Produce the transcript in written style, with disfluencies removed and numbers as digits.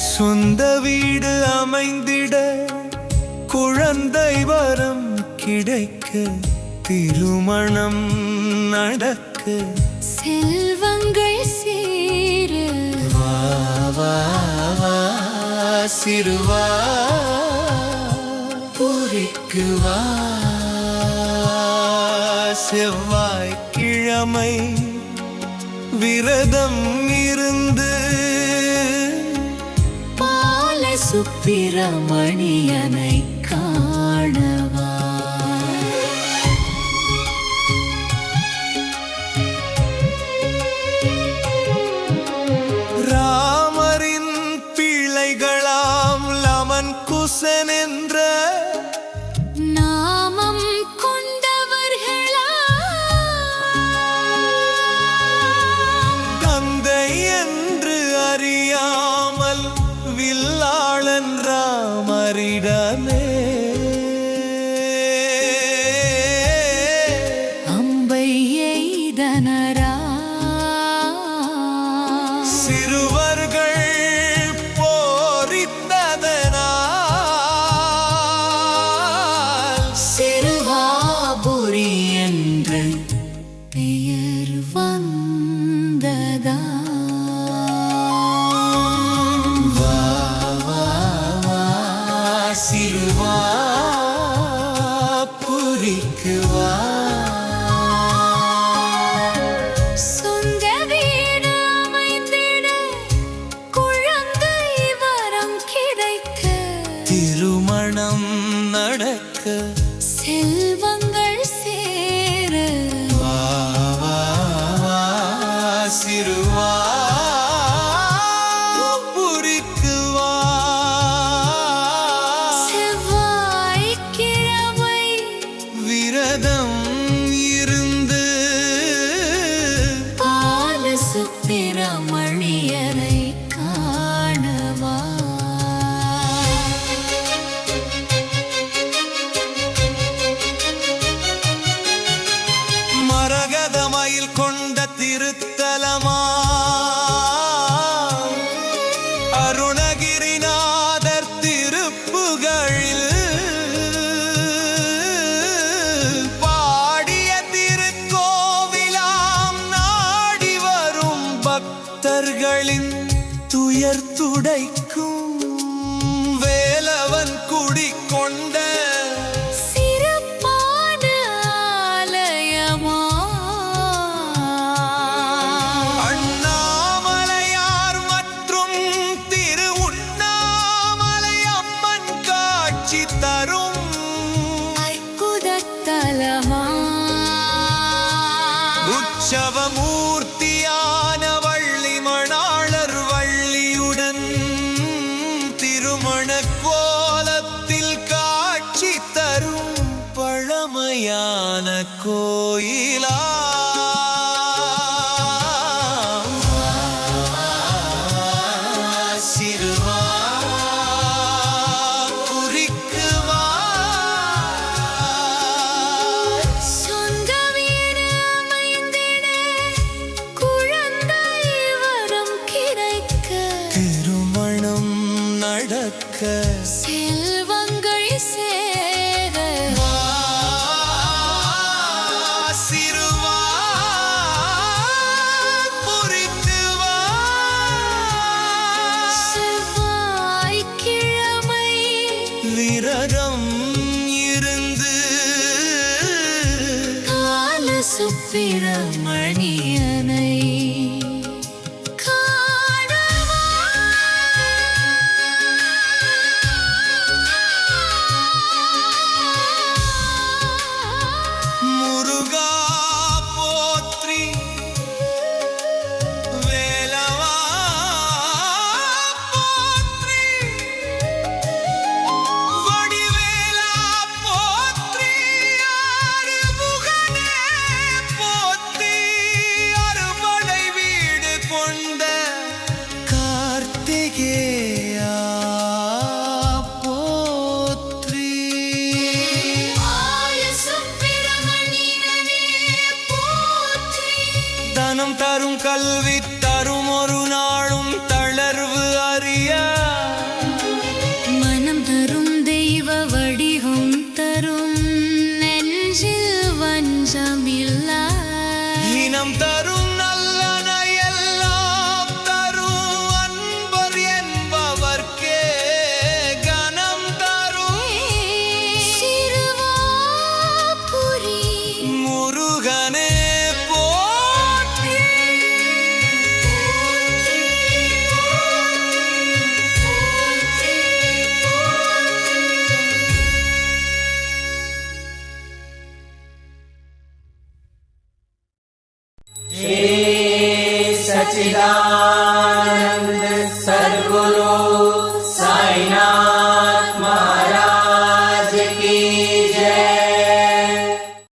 சொந்த வீடு அமைந்திட குழந்தை வரம் கிடைக்க திருமணம் நடக்க செல்வங்கள் சேர வா வா வா சிறுவா பூரிக்கு வா செவ்வாய்க்கிழமை விரதம் இருந்து சுப்பிரமணியனை காணவா. ராமரின் பிள்ளைகளாம் லமன் குசன் என்ற நாமம் கொண்டவர்களா தந்தை என்று அறியாமல் வில்லாளன் ராமரிடமே அம்பை எய்தனரா சிறுவர்கள் போரித்ததனால் சிறுவாபுரி என்று பெயர் வந்ததா. சிறுவா புரிக்கு வா சொந்த வீடு அமைந்திட குழந்தை வரம் கிடைக்க திருமணம் நடக்க செல்வங்கள் சேர வா வா வா சிறுவா புரிக்கு வா விரதம் இருந்து சுப்பிரமணியரை காணவா. மரகதமயில் கொண்ட திருத்தலமா அருணகிரிநாதர் திருப்புகழில் பக்தர்களின் துயர் துடைக்கும் வேலவன் குடிகொண்ட சிறப்பான ஆலயமா அண்ணாமலையார் மற்றும் திருவுண்ணாமலை அம்மன் காட்சி தரும் அற்புதத்தலமா உற்சவமூர்த்தியான மணாளர் வள்ளியுடன் திருமண கோலத்தில் காட்சி தரும் பழமையான கோயிலா சிறுவா புரிக்கு வா சொந்த வீடு அமைந்திட குழந்தை வரம் கிடைக்க திருமணம் நடக்க செல்வங்கள் சேர சிறுவா புரிக்கு வா செவ்வாய்க்கிழமை விரதம் இருந்து சுப்பிரமணியனை காணவா. தரும் கல்வி தரும் ஒரு நாளும் தளர்வு அறிய மனம் தரும் தெய்வ வடிவம் தரும் நெஞ்சில் வஞ்சமில்லா இனம் தரும் நல்லன எல்லாம் தரும் அன்பர் என்பவர்க்கே கனம் தரும் சிறுவாபுரி முருகனே போற்றி श्री सच्चिदानंद